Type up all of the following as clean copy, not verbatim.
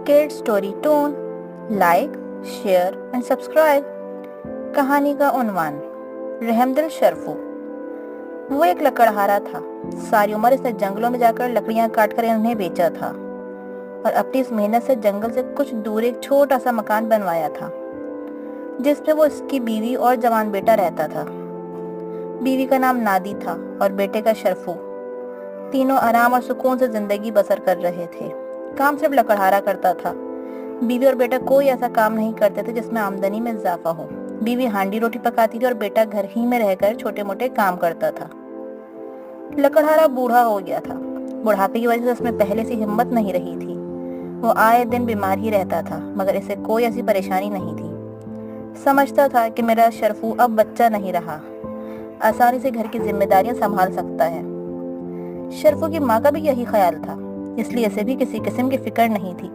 Kid story tone, like, share and subscribe. कहानी का उन्वान, रहमदिल शर्फू। वो एक लकड़हारा था। सारी उम्र इसने जंगलों में जाकर लकड़ियां काट कर उन्हें बेचा था और अपनी इस मेहनत से जंगल से कुछ दूर एक छोटा सा मकान बनवाया था, जिसमें वो इसकी बीवी और जवान बेटा रहता था। बीवी का नाम नादी था और बेटे का शर्फू। तीनों आराम और सुकून से जिंदगी बसर कर रहे थे। काम सिर्फ लकड़हारा करता था। बीवी और बेटा कोई ऐसा काम नहीं करते थे जिसमें आमदनी में इजाफा हो। बीवी हांडी रोटी पकाती थी और बेटा घर ही में रहकर छोटे मोटे काम करता था। लकड़हारा बूढ़ा हो गया था। बुढ़ापे की वजह से उसमें पहले से हिम्मत नहीं रही थी। वो आए दिन बीमार ही रहता था, मगर इसे कोई ऐसी परेशानी नहीं थी। समझता था कि मेरा शर्फू अब बच्चा नहीं रहा, आसानी से घर की जिम्मेदारियां संभाल सकता है। शर्फू की माँ का भी यही ख्याल था, इसलिए इसे भी किसी किस्म की फिक्र नहीं थी।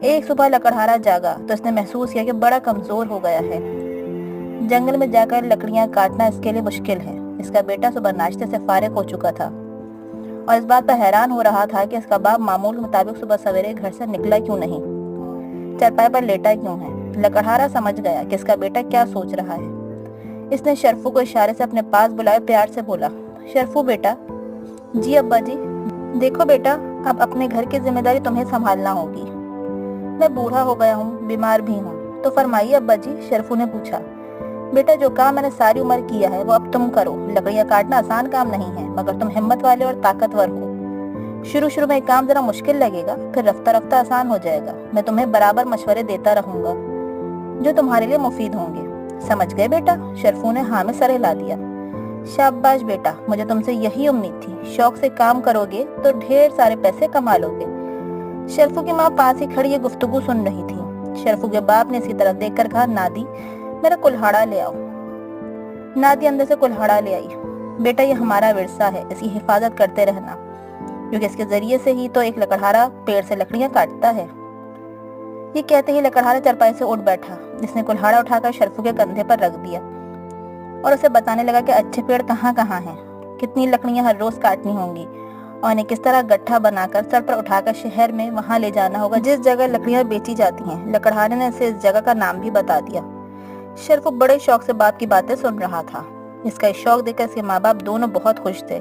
एक सुबह लकड़हारा जागा तो इसने महसूस किया कि बड़ा कमजोर हो गया है। जंगल में जाकर लकड़ियां काटना इसके लिए मुश्किल है। इसका बेटा सुबह नाश्ते से फारिग हो चुका था और इस बात पर हैरान हो रहा था कि इसका बाप मामूल के मुताबिक सुबह सवेरे घर से निकला क्यों नहीं, चारपाई पर लेटा क्यों है। लकड़हारा समझ गया कि इसका बेटा क्या सोच रहा है। इसने शर्फू को इशारे से अपने पास बुलाए प्यार से बोला, शर्फू बेटा। जी अब्बा जी। देखो बेटा, अब अपने घर की जिम्मेदारी तुम्हें संभालना होगी। मैं बूढ़ा हो गया हूँ, बीमार भी हूँ। तो फरमाइए अब्बा जी, शर्फू ने पूछा। बेटा, जो काम मैंने सारी उम्र किया है वो अब तुम करो। लकड़ियाँ काटना आसान काम नहीं है, मगर तुम हिम्मत वाले और ताकतवर हो। शुरू शुरू में काम जरा मुश्किल लगेगा, फिर रफ्ता रफ्ता आसान हो जाएगा। मैं तुम्हें बराबर मशवरे देता रहूंगा जो तुम्हारे लिए मुफीद होंगे। समझ गए बेटा? शर्फू ने हाँ में सर हिला दिया। शाबाश बेटा, मुझे तुमसे यही उम्मीद थी। शौक से काम करोगे तो ढेर सारे पैसे कमा लोगे। शर्फू की माँ पास ही खड़ी ये गुफ्तगू सुन रही थी। शर्फू के बाप ने इसकी तरफ देखकर कहा, नादी मेरा कुल्हाड़ा ले आओ। नादी अंदर से कुल्हाड़ा ले आई। बेटा, ये हमारा विरसा है, इसकी हिफाजत करते रहना, क्योंकि इसके जरिए से ही तो एक लकड़हारा पेड़ से लकड़ियां काटता है। ये कहते ही लकड़हारा चारपाई से उठ बैठा। इसने कुल्हाड़ा उठाकर शर्फू के कंधे पर रख दिया और उसे बताने लगा कि अच्छे पेड़ कहाँ कहाँ हैं, कितनी लकड़ियां हर रोज काटनी होंगी और इन्हें किस तरह गट्ठा बनाकर सर पर उठाकर शहर में वहां ले जाना होगा जिस जगह लकड़ियां बेची जाती हैं। लकड़हारे ने इसे इस जगह का नाम भी बता दिया। शर्फू बड़े शौक से बाप की बातें सुन रहा था। इसका शौक देखकर इसके माँ बाप दोनों बहुत खुश थे।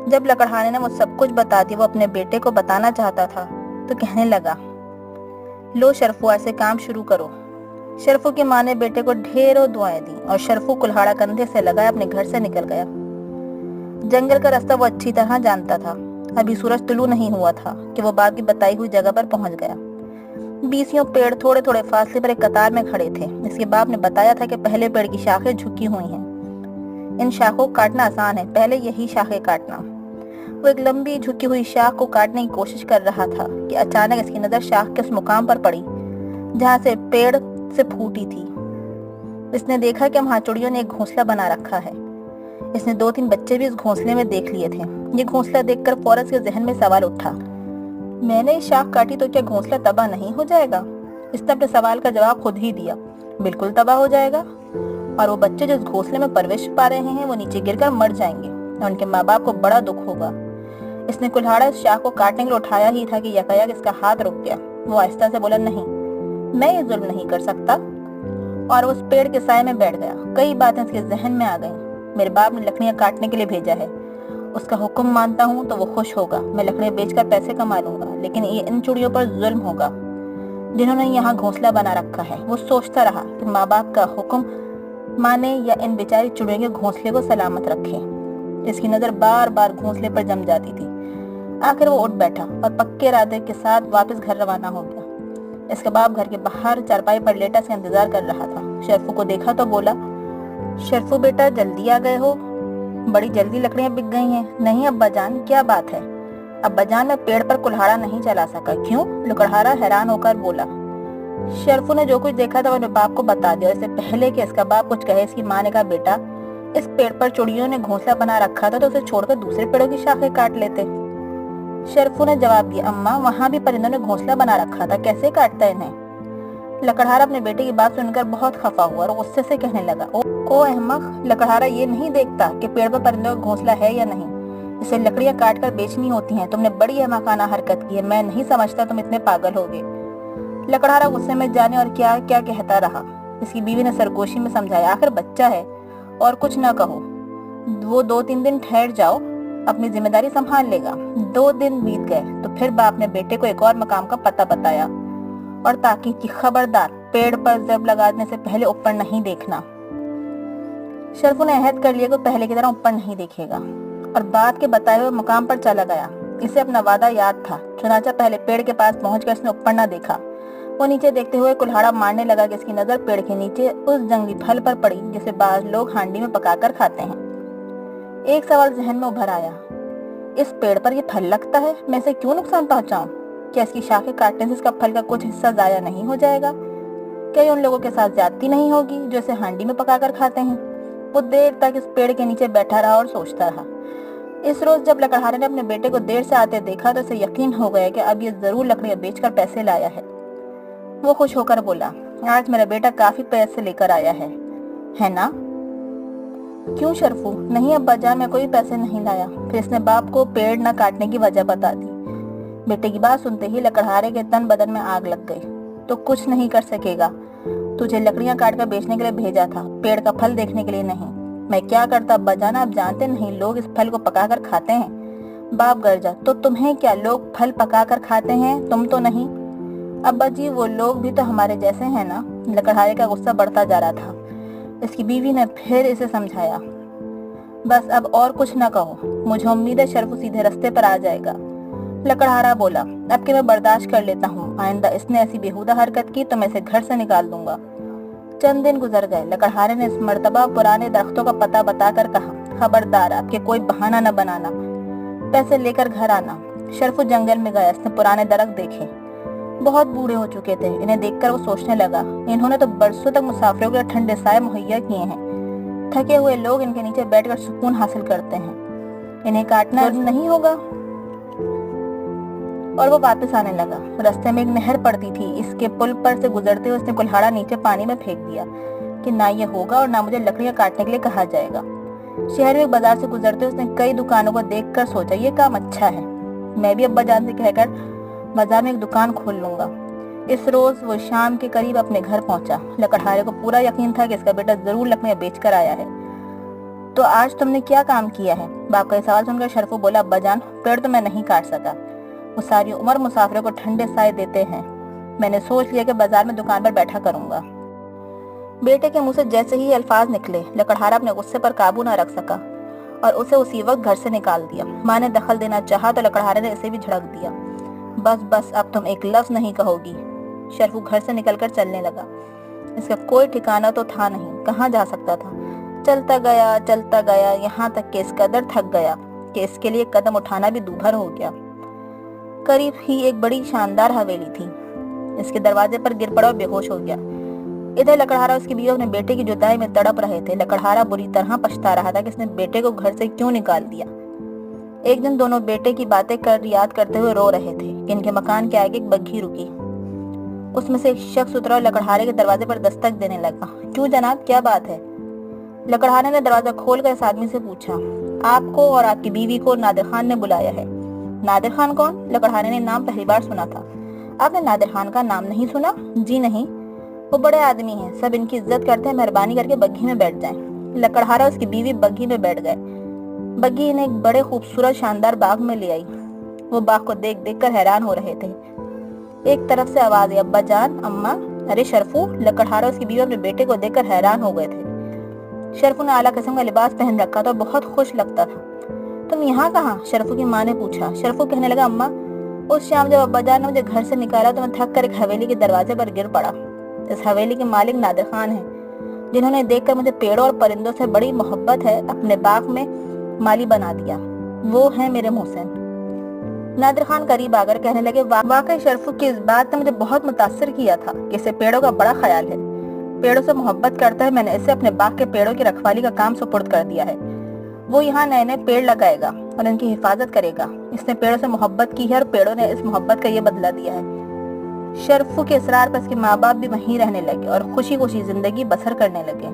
जब लकड़हारे ने वो सब कुछ बता दिया, वो अपने बेटे को बताना चाहता था तो कहने लगा, लो शर्फू, आज से काम शुरू करो। शर्फू की माँ ने बेटे को ढेरों दुआएं दी और शर्फू कुल्हाड़ा कंधे से लगाए अपने घर से निकल गया। जंगल का रास्ता वो अच्छी तरह जानता था। अभी सूरज तुलू नहीं हुआ था कि वो बाप की बताई हुई जगह पर पहुंच गया। 20 पेड़ थोड़े थोड़े फासले पर एक कतार में खड़े थे। इसके बाप ने बताया था कि पहले पेड़ की शाखें झुकी हुई हैं। इन शाखों को काटना आसान है, पहले यही शाखें काटना। वो एक लंबी झुकी हुई शाख को काटने की कोशिश कर रहा था कि अचानक इसकी नजर शाख के उस मुकाम पर पड़ी जहाँ से पेड़ से फूटी थी। इसने देखा कि वहाँ चिड़ियों ने एक घोंसला बना रखा है। इसने 2-3 बच्चे भी इस घोंसले में देख लिए थे। ये घोंसला देखकर फौरन के जहन में सवाल उठा, मैंने शाख काटी तो क्या घोंसला तबाह नहीं हो जाएगा? इसने अपने सवाल का जवाब खुद ही दिया, बिल्कुल तबाह हो जाएगा और वो बच्चे जो इस घोंसले में परवरिश पा रहे हैं वो नीचे गिरकर मर जाएंगे और उनके माँ बाप को बड़ा दुख होगा। इसने कुल्हाड़ा इस शाख को काटने के लिए उठाया ही था कि यकायक इसका हाथ रुक गया। वो आहिस्ता से बोला, नहीं, मैं ये जुल्म नहीं कर सकता, और उस पेड़ के साए में बैठ गया। कई बातें इसके जहन में आ गईं। मेरे बाप ने लकड़ियां काटने के लिए भेजा है, उसका हुक्म मानता हूँ तो वो खुश होगा। मैं लकड़ियां बेचकर पैसे कमा लूंगा, लेकिन ये इन चिड़ियों पर जुल्म होगा जिन्होंने यहाँ घोंसला बना रखा है। वो सोचता रहा कि माँ बाप का हुक्म माने या इन बेचारी चिड़ियों के घोंसले को सलामत रखे। इसकी नजर बार बार घोंसले पर जम जाती थी। आखिर वो उठ बैठा और पक्के इरादे के साथ वापस घर रवाना हो गया। इसका बाप घर के बाहर चारपाई पर लेटा से इंतजार कर रहा था। शर्फू को देखा तो बोला, शर्फू बेटा, जल्दी आ गए हो? बड़ी जल्दी लकड़ियां बिक गई हैं। नहीं अब्बा जान, क्या बात है? अब्बा जान, मैं पेड़ पर कुल्हाड़ा नहीं चला सका। क्यों? लकड़हारा हैरान होकर बोला। शर्फू ने जो कुछ देखा था वो अपने बाप को बता दिया। इससे पहले कि इसका बाप कुछ कहे, इसकी माँ ने कहा, बेटा, इस पेड़ पर चिड़ियों ने घोंसला बना रखा था तो उसे छोड़कर दूसरे पेड़ों की शाखें काट लेते। शर्फू ने जवाब दिया, अम्मा, वहाँ भी परिंदों ने घोंसला बना रखा था, कैसे काटता इन्हें? लकड़हारा अपने बेटे की बात सुनकर बहुत खफा हुआ और गुस्से से कहने लगा, ओ अहमक, लकड़हारा ये नहीं देखता कि पेड़ पर परिंदों का घोंसला है या नहीं। इसे लकड़ियां काट कर बेचनी होती हैं। तुमने बड़ी अहमकाना हरकत की है। मैं नहीं समझता तुम इतने पागल होगे। लकड़हारा गुस्से में जाने और क्या क्या कहता रहा। इसकी बीवी ने सरगोशी में समझाया, आखिर बच्चा है और कुछ न कहो, वो 2-3 दिन ठहर जाओ, अपनी जिम्मेदारी संभाल लेगा। 2 दिन बीत गए तो फिर बाप ने बेटे को एक और मकाम का पता बताया और ताकीद की, खबरदार पेड़ पर जब लगाने से पहले ऊपर नहीं देखना। शरफू ने अहद कर लिया कि पहले की तरह ऊपर नहीं देखेगा और बाप के बताए हुए मुकाम पर चला गया। इसे अपना वादा याद था। चुनाचा पहले पेड़ के पास पहुंचकर इसने ऊपर न देखा। वो नीचे देखते हुए कुल्हाड़ा मारने लगा कि इसकी नजर पेड़ के नीचे उस जंगली फल पर पड़ी जिसे बाज लोग हांडी में पकाकर खाते हैं। एक सवाल जहन में उभर आया, इस पेड़ पर ये फल लगता है, मैं इसे क्यों नुकसान पहुंचाऊं? क्या इसकी शाखें काटने से इसका फल का कुछ हिस्सा जाया नहीं हो जाएगा? क्या ये उन लोगों के साथ ज्यादती नहीं होगी जो इसे हांडी में पकाकर खाते हैं? वो देर तक इस पेड़ के नीचे बैठा रहा और सोचता रहा। इस रोज जब लकड़हारे ने अपने बेटे को देर से आते देखा तो इसे यकीन हो गया कि अब ये जरूर लकड़ियां बेचकर पैसे लाया है। वो खुश होकर बोला, आज मेरा बेटा काफी पैसे लेकर आया है ना? क्यों शरफू? नहीं अब्बा जान, मैं कोई पैसे नहीं लाया। फिर इसने बाप को पेड़ न काटने की वजह बता दी। बेटे की बात सुनते ही लकड़हारे के तन बदन में आग लग गई। तो कुछ नहीं कर सकेगा, तुझे लकड़ियां काटकर बेचने के लिए भेजा था, पेड़ का फल देखने के लिए नहीं। मैं क्या करता अब्बा जान, आप जानते नहीं लोग इस फल को पकाकर खाते हैं। बाप गर्जा, तो तुम्हें क्या, लोग फल पकाकर खाते हैं, तुम तो नहीं। अब्बा जी वो लोग भी तो हमारे जैसे हैं ना। लकड़हारे का गुस्सा बढ़ता जा रहा था। इसकी बीवी ने फिर इसे समझाया, बस अब और कुछ न कहो, मुझे उम्मीद है शरफू सीधे रास्ते पर आ जाएगा। लकड़हारा बोला, अब कि मैं बर्दाश्त कर लेता हूँ, आइंदा इसने ऐसी बेहुदा हरकत की तो मैं इसे घर से निकाल दूंगा। चंद दिन गुजर गए। लकड़हारे ने इस मर्तबा पुराने दरख्तों का पता बताकर कहा, खबरदार आपके कोई बहाना न बनाना, पैसे लेकर घर आना। शरफू जंगल में गया। इसने पुराने दरख्त देखे, बहुत बूढ़े हो चुके थे। इन्हें देखकर वो सोचने लगा, इन्होंने तो बरसों तक मुसाफिरों के लिए ठंडे साए मुहैया किए हैं। थके हुए लोग इनके नीचे बैठकर सुकून हासिल करते हैं, इन्हें काटना नहीं होगा। और वो वापस आने लगा। रास्ते में एक नहर पड़ती थी। इसके पुल पर से गुजरते हुए उसने कुल्हाड़ा नीचे पानी में फेंक दिया कि ना ये होगा और ना मुझे लकड़ियां काटने के लिए कहा जाएगा। शहर में एक बाजार से गुजरते उसने कई दुकानों को देखकर सोचा, ये काम अच्छा है, मैं भी अब्बा जान से कहकर बाजार में एक दुकान खोल लूंगा। इस रोज वो शाम के करीब अपने घर पहुंचा। लकड़हारे को पूरा यकीन था कि इसका बेटा जरूर लकड़ियां बेचकर आया है। तो आज तुमने क्या काम किया है? बाप का सवाल सुनकर शरफू बोला, अब्बा जान पेड़ तो मैं नहीं काट सका, वो सारी उम्र मुसाफिरों को ठंडे साए देते हैं। मैंने सोच लिया कि बाजार में दुकान पर बैठा करूंगा। बेटे के मुंह से जैसे ही अल्फाज निकले, लकड़हारा अपने गुस्से पर काबू न रख सका और उसे उसी वक्त घर से निकाल दिया। माँ ने दखल देना चाहा तो लकड़हारे ने इसे भी झड़क दिया। बस अब तुम एक लफ्ज नहीं कहोगी। शरफू घर से निकलकर चलने लगा। इसका कोई ठिकाना तो था नहीं, कहाँ जा सकता था। चलता गया यहाँ तक कि इस कदर थक गया कि इसके लिए कदम उठाना भी दूभर हो गया। करीब ही एक बड़ी शानदार हवेली थी। इसके दरवाजे पर गिर पड़ा और बेहोश हो गया। इधर लकड़हारा उसकी बीवी अपने बेटे की जुदाई में तड़प रहे थे। लकड़हारा बुरी तरह पछता रहा था कि इसने बेटे को घर से क्यों निकाल दिया। एक दिन दोनों बेटे की बातें कर याद करते हुए रो रहे थे। इनके मकान के आगे एक बग्घी रुकी। उसमें से एक शख्स उतरा और लकड़हारे के दरवाजे पर दस्तक देने लगा। क्यों जनाब, क्या बात है? लकड़हारे ने दरवाजा खोलकर इस आदमी से पूछा, आपको और आपकी बीवी को नादिर खान ने बुलाया है। नादिर खान कौन? लकड़हारे ने नाम पहली बार सुना था। आपने नादिर खान का नाम नहीं सुना? जी नहीं, वो बड़े आदमी हैं, सब इनकी इज्जत करते हैं, मेहरबानी करके बग्घी में बैठ जाएं। लकड़हारा उसकी बीवी बग्घी में बैठ गए। बग्घी इन्हें एक बड़े खूबसूरत शानदार बाग में ले आई। वो बाग को देख देख कर हैरान हो रहे थे। एक तरफ से आवाज आई, अब्बा जान, अम्मा, अरे शरफू। लकड़हारा उसकी बीवी अपने बेटे को देखकर हैरान हो गए थे। शरफू ने आला किस्म का लिबास पहन रखा था और बहुत खुश लगता था। तुम यहाँ कहाँ? शरफू की माँ ने पूछा। शरफू कहने लगा, अम्मा, उस शाम जब अब्बा जान ने मुझे घर से निकाला तो मैं थक कर एक हवेली के दरवाजे पर गिर पड़ा। इस हवेली के मालिक नादिर खान हैं, जिन्होंने देखकर मुझे पेड़ों और परिंदों से बड़ी मोहब्बत है, अपने बाग में माली बना दिया। वो है मेरे मोहसिन। नादिर खान करीब आकर कहने लगे, वाकई शरफू की इस बात ने मुझे बहुत मुतासिर किया था कि इसे पेड़ों का बड़ा ख्याल है, पेड़ों से मोहब्बत करता है। मैंने इसे अपने बाग के पेड़ों की रखवाली का काम सुपुर्द कर दिया है। वो यहाँ नए नए पेड़ लगाएगा और इनकी हिफाजत करेगा। इसने पेड़ों से मोहब्बत की है और पेड़ों ने इस मोहब्बत का ये बदला दिया है। शरफू के इसरार पर इसके माँ बाप भी वहीं रहने लगे और खुशी खुशी जिंदगी बसर करने लगे।